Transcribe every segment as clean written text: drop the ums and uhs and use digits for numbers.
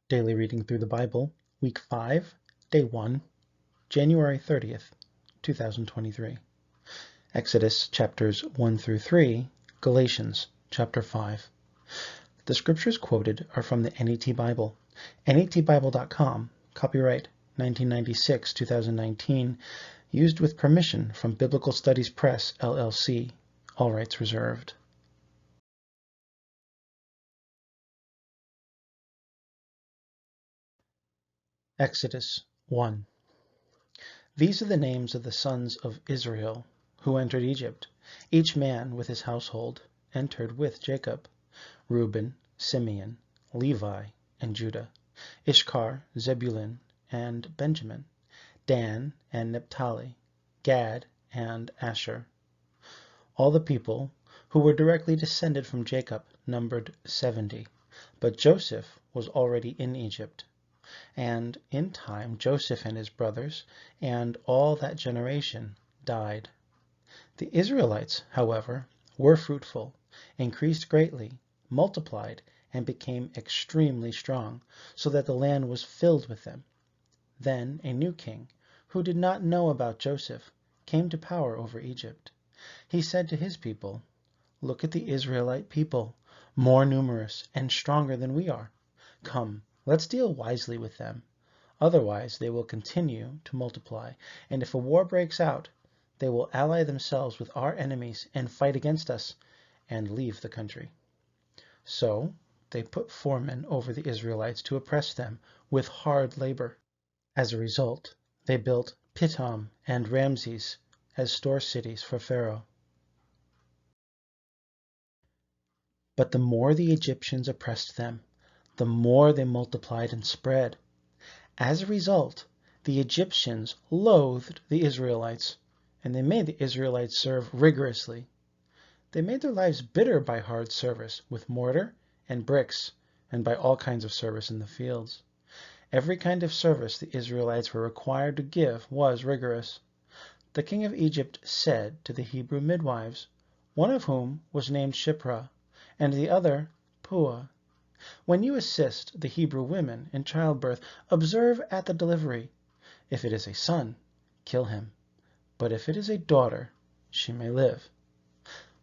Daily Reading Through the Bible, Week 5, Day 1, January 30th, 2023. Exodus chapters 1 through 3, Galatians chapter 5. The scriptures quoted are from the NET Bible. NETbible.com, copyright 1996-2019, used with permission from Biblical Studies Press, LLC. All rights reserved. Exodus 1. These are the names of the sons of Israel who entered Egypt. Each man with his household entered with Jacob: Reuben, Simeon, Levi, and Judah; Issachar, Zebulun, and Benjamin; Dan and Naphtali; Gad and Asher. All the people who were directly descended from Jacob numbered 70, but Joseph was already in Egypt. And in time Joseph and his brothers and all that generation died. The Israelites, however, were fruitful, increased greatly, multiplied, and became extremely strong, so that the land was filled with them. Then a new king, who did not know about Joseph, came to power over Egypt. He said to his people, "Look at the Israelite people, more numerous and stronger than we are. Come, let's deal wisely with them. Otherwise they will continue to multiply, and if a war breaks out, they will ally themselves with our enemies and fight against us and leave the country." So they put foremen over the Israelites to oppress them with hard labor. As a result, they built Pithom and Ramses as store cities for Pharaoh. But the more the Egyptians oppressed them, the more they multiplied and spread. As a result, the Egyptians loathed the Israelites, and they made the Israelites serve rigorously. They made their lives bitter by hard service with mortar and bricks, and by all kinds of service in the fields. Every kind of service the Israelites were required to give was rigorous. The king of Egypt said to the Hebrew midwives, one of whom was named Shiphrah, and the other Puah, "When you assist the Hebrew women in childbirth, observe at the delivery. If it is a son, kill him, but if it is a daughter, she may live."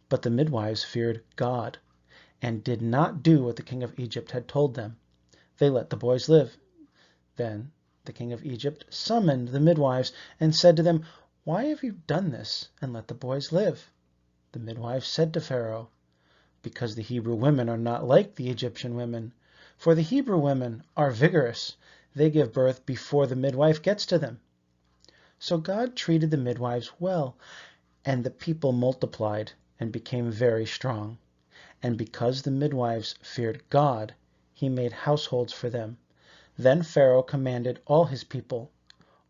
But the midwives feared God and did not do what the king of Egypt had told them. They let the boys live. Then the king of Egypt summoned the midwives and said to them, "Why have you done this and let the boys live?" The midwives said to Pharaoh, "Because the Hebrew women are not like the Egyptian women. For the Hebrew women are vigorous. They give birth before the midwife gets to them." So God treated the midwives well, and the people multiplied and became very strong. And because the midwives feared God, he made households for them. Then Pharaoh commanded all his people,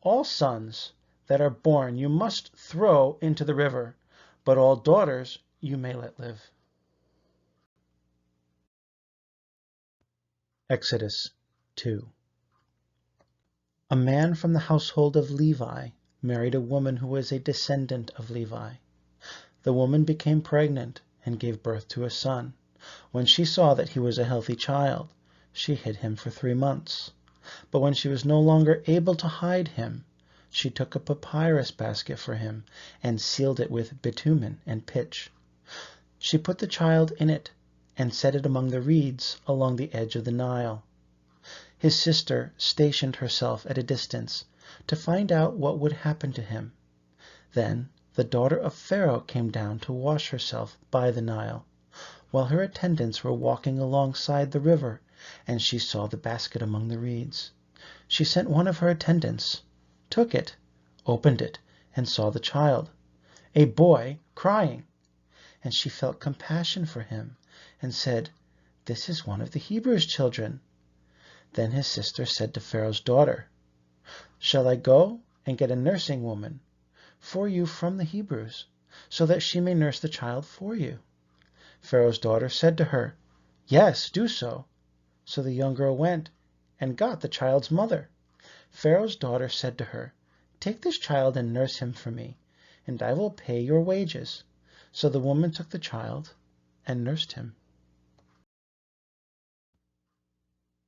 "All sons that are born you must throw into the river, but all daughters you may let live." Exodus 2. A man from the household of Levi married a woman who was a descendant of Levi. The woman became pregnant and gave birth to a son. When she saw that he was a healthy child, she hid him for 3 months. But when she was no longer able to hide him, she took a papyrus basket for him and sealed it with bitumen and pitch. She put the child in it and set it among the reeds along the edge of the Nile. His sister stationed herself at a distance to find out what would happen to him. Then the daughter of Pharaoh came down to wash herself by the Nile, while her attendants were walking alongside the river, and she saw the basket among the reeds. She sent one of her attendants, took it, opened it, and saw the child, a boy, crying. And she felt compassion for him and said, "This is one of the Hebrews' children." Then his sister said to Pharaoh's daughter, "Shall I go and get a nursing woman for you from the Hebrews, so that she may nurse the child for you?" Pharaoh's daughter said to her, "Yes, do so." So the young girl went and got the child's mother. Pharaoh's daughter said to her, "Take this child and nurse him for me, and I will pay your wages." So the woman took the child and nursed him.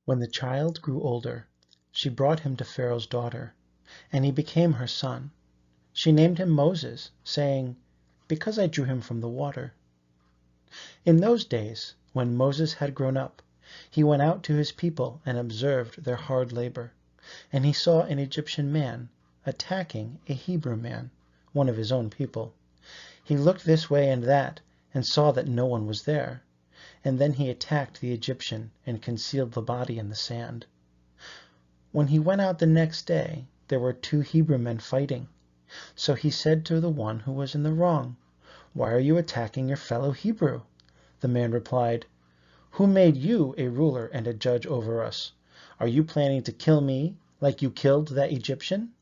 When the child grew older, she brought him to Pharaoh's daughter, and he became her son. She named him Moses, saying, "Because I drew him from the water." In those days, when Moses had grown up, he went out to his people and observed their hard labor. And he saw an Egyptian man attacking a Hebrew man, one of his own people. He looked this way and that, and saw that no one was there. And then he attacked the Egyptian and concealed the body in the sand. When he went out the next day, there were 2 Hebrew men fighting. So he said to the one who was in the wrong, "Why are you attacking your fellow Hebrew?" The man replied, "Who made you a ruler and a judge over us? Are you planning to kill me like you killed that Egyptian?"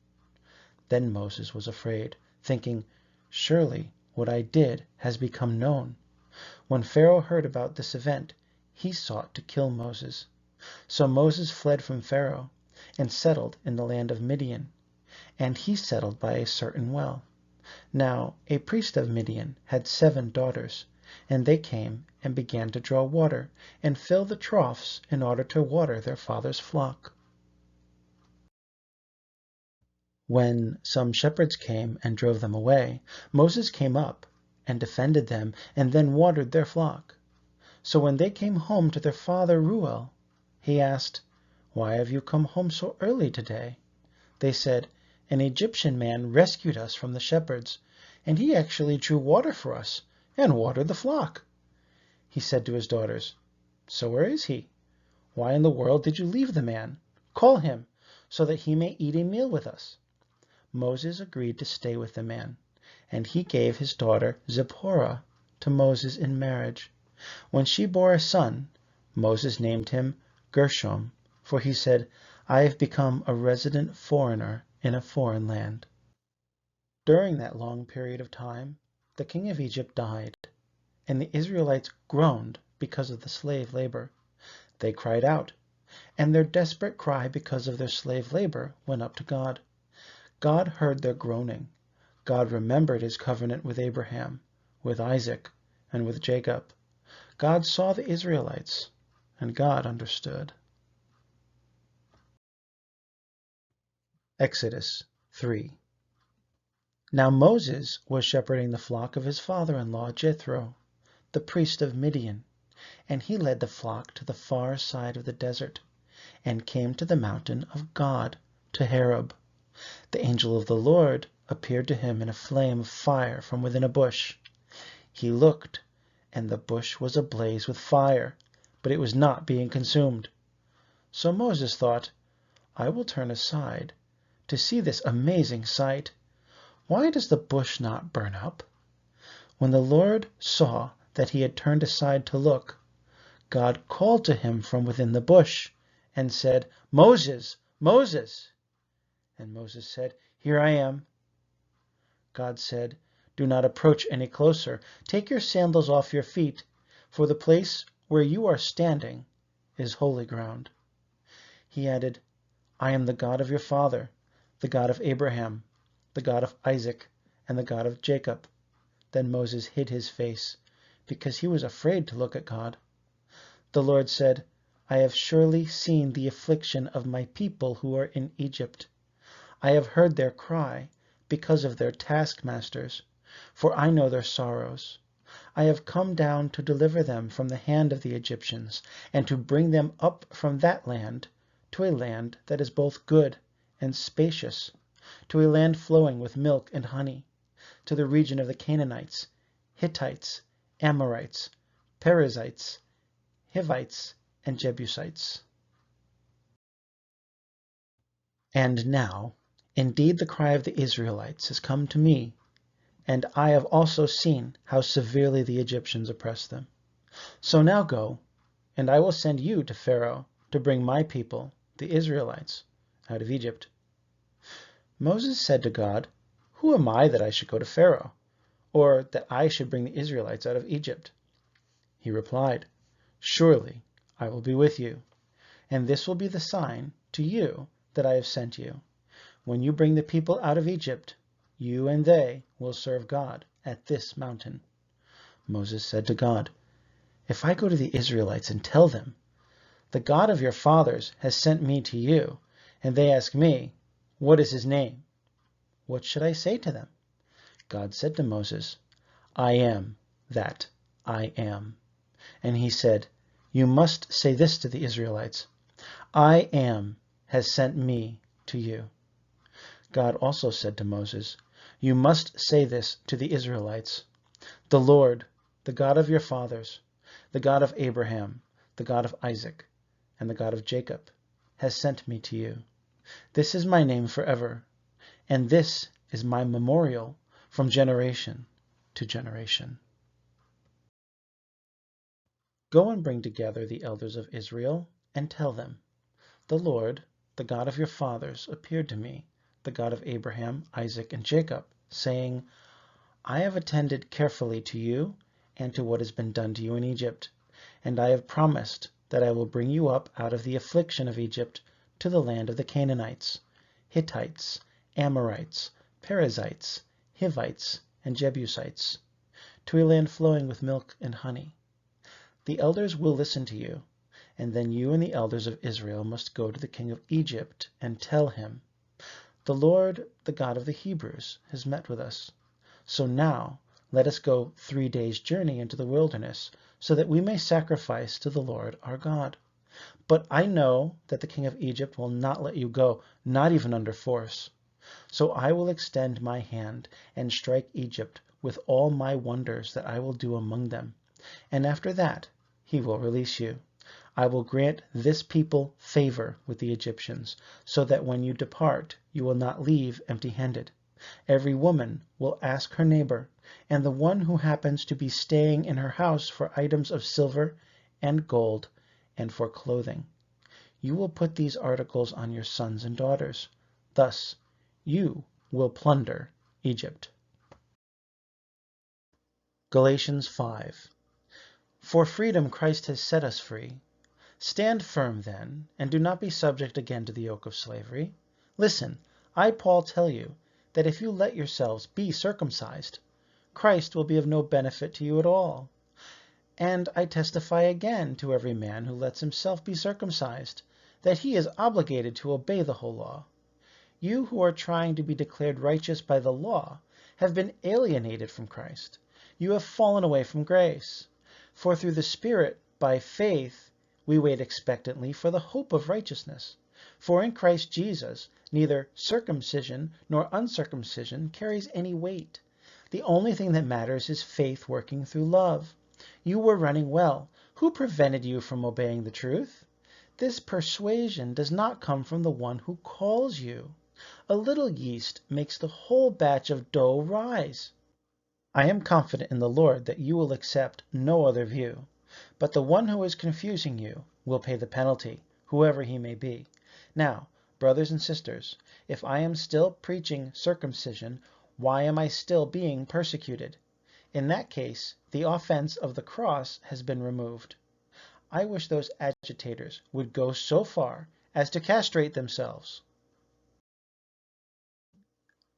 Then Moses was afraid, thinking, "Surely what I did has become known." When Pharaoh heard about this event, he sought to kill Moses. So Moses fled from Pharaoh and settled in the land of Midian, and he settled by a certain well. Now a priest of Midian had 7 daughters, and they came and began to draw water and fill the troughs in order to water their father's flock. When some shepherds came and drove them away, Moses came up and defended them, and then watered their flock. So when they came home to their father Reuel, he asked, "Why have you come home so early today?" They said, "An Egyptian man rescued us from the shepherds, and he actually drew water for us and watered the flock." He said to his daughters, "So where is he? Why in the world did you leave the man? Call him, so that he may eat a meal with us." Moses agreed to stay with the man, and he gave his daughter Zipporah to Moses in marriage. When she bore a son, Moses named him Gershom, for he said, "I have become a resident foreigner in a foreign land." During that long period of time, the king of Egypt died, and the Israelites groaned because of the slave labor. They cried out, and their desperate cry because of their slave labor went up to God. God heard their groaning. God remembered his covenant with Abraham, with Isaac, and with Jacob. God saw the Israelites, and God understood. Exodus 3. Now Moses was shepherding the flock of his father-in-law Jethro, the priest of Midian, and he led the flock to the far side of the desert, and came to the mountain of God, to Horeb. The angel of the Lord appeared to him in a flame of fire from within a bush. He looked, and the bush was ablaze with fire, but it was not being consumed. So Moses thought, "I will turn aside to see this amazing sight. Why does the bush not burn up?" When the Lord saw that he had turned aside to look, God called to him from within the bush and said, "Moses, Moses!" And Moses said, "Here I am." God said, "Do not approach any closer. Take your sandals off your feet, for the place where you are standing is holy ground." He added, "I am the God of your father, the God of Abraham, the God of Isaac, and the God of Jacob." Then Moses hid his face, because he was afraid to look at God. The Lord said, "I have surely seen the affliction of my people who are in Egypt. I have heard their cry because of their taskmasters, for I know their sorrows. I have come down to deliver them from the hand of the Egyptians, and to bring them up from that land to a land that is both good and spacious, to a land flowing with milk and honey, to the region of the Canaanites, Hittites, Amorites, Perizzites, Hivites, and Jebusites." And now, indeed, the cry of the Israelites has come to me, and I have also seen how severely the Egyptians oppress them. So now go, and I will send you to Pharaoh to bring my people, the Israelites, out of Egypt. Moses said to God, "Who am I that I should go to Pharaoh, or that I should bring the Israelites out of Egypt?" He replied, "Surely I will be with you, and this will be the sign to you that I have sent you. When you bring the people out of Egypt, you and they will serve God at this mountain." Moses said to God, "If I go to the Israelites and tell them, the God of your fathers has sent me to you, and they ask me, 'What is his name?' What should I say to them?" God said to Moses, "I am that I am." And he said, "You must say this to the Israelites, 'I am has sent me to you.'" God also said to Moses, "You must say this to the Israelites, 'The Lord, the God of your fathers, the God of Abraham, the God of Isaac, and the God of Jacob, has sent me to you. This is my name forever, and this is my memorial from generation to generation." Go and bring together the elders of Israel, and tell them, "The Lord, the God of your fathers, appeared to me, the God of Abraham, Isaac, and Jacob, saying, I have attended carefully to you and to what has been done to you in Egypt, and I have promised that I will bring you up out of the affliction of Egypt to the land of the Canaanites, Hittites, Amorites, Perizzites, Hivites, and Jebusites, to a land flowing with milk and honey. The elders will listen to you, and then you and the elders of Israel must go to the king of Egypt and tell him, 'The Lord, the God of the Hebrews, has met with us. So now let us go 3 days' journey into the wilderness, so that we may sacrifice to the Lord our God. But I know that the king of Egypt will not let you go, not even under force. So I will extend my hand and strike Egypt with all my wonders that I will do among them, and after that he will release you. I will grant this people favor with the Egyptians, so that when you depart you will not leave empty-handed. Every woman will ask her neighbor, and the one who happens to be staying in her house, for items of silver and gold and for clothing. You will put these articles on your sons and daughters. Thus you will plunder Egypt." Galatians 5. For freedom Christ has set us free. Stand firm then, and do not be subject again to the yoke of slavery. Listen, I, Paul, tell you that if you let yourselves be circumcised, Christ will be of no benefit to you at all. And I testify again to every man who lets himself be circumcised, that he is obligated to obey the whole law. You who are trying to be declared righteous by the law have been alienated from Christ. You have fallen away from grace. For through the Spirit, by faith, we wait expectantly for the hope of righteousness. For in Christ Jesus, neither circumcision nor uncircumcision carries any weight. The only thing that matters is faith working through love. You were running well. Who prevented you from obeying the truth? This persuasion does not come from the one who calls you. A little yeast makes the whole batch of dough rise. I am confident in the Lord that you will accept no other view, but the one who is confusing you will pay the penalty, whoever he may be. Now, brothers and sisters, if I am still preaching circumcision, why am I still being persecuted? In that case, the offense of the cross has been removed. I wish those agitators would go so far as to castrate themselves.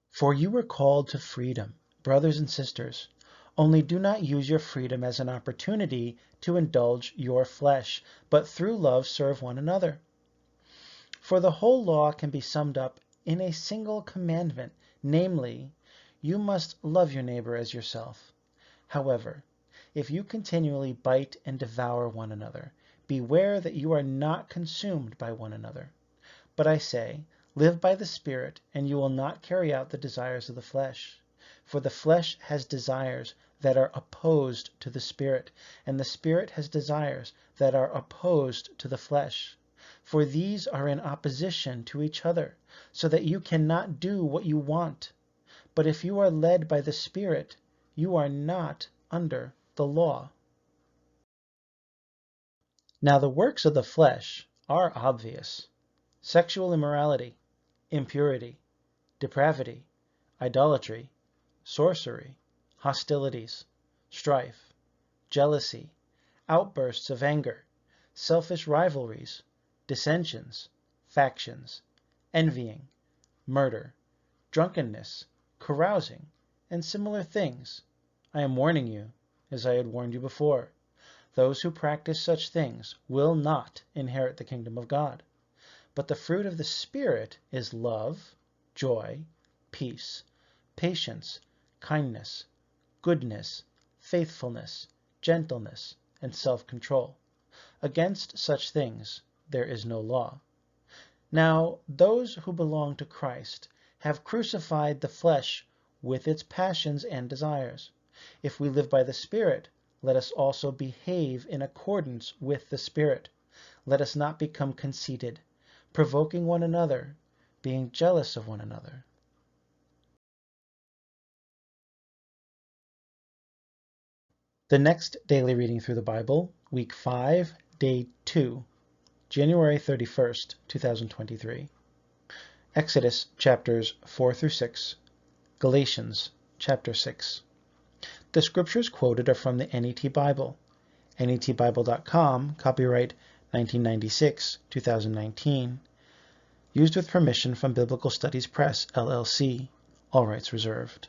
For you were called to freedom, brothers and sisters. Only do not use your freedom as an opportunity to indulge your flesh, but through love serve one another. For the whole law can be summed up in a single commandment, namely, you must love your neighbor as yourself. However, if you continually bite and devour one another, beware that you are not consumed by one another. But I say, live by the Spirit, and you will not carry out the desires of the flesh. For the flesh has desires that are opposed to the Spirit, and the Spirit has desires that are opposed to the flesh. For these are in opposition to each other, so that you cannot do what you want. But if you are led by the Spirit, you are not under the law. Now the works of the flesh are obvious: sexual immorality, impurity, depravity, idolatry, sorcery, hostilities, strife, jealousy, outbursts of anger, selfish rivalries, dissensions, factions, envying, murder, drunkenness, carousing, and similar things. I am warning you, as I had warned you before. Those who practice such things will not inherit the kingdom of God. But the fruit of the Spirit is love, joy, peace, patience, kindness, goodness, faithfulness, gentleness, and self-control. Against such things there is no law. Now, those who belong to Christ have crucified the flesh with its passions and desires. If we live by the Spirit, let us also behave in accordance with the Spirit. Let us not become conceited, provoking one another, being jealous of one another. The next daily reading through the Bible, week 5, day 2, January 31st, 2023. Exodus chapters 4 through 6, Galatians chapter 6. The scriptures quoted are from the NET Bible, netbible.com, copyright 1996-2019, used with permission from Biblical Studies Press, LLC, all rights reserved.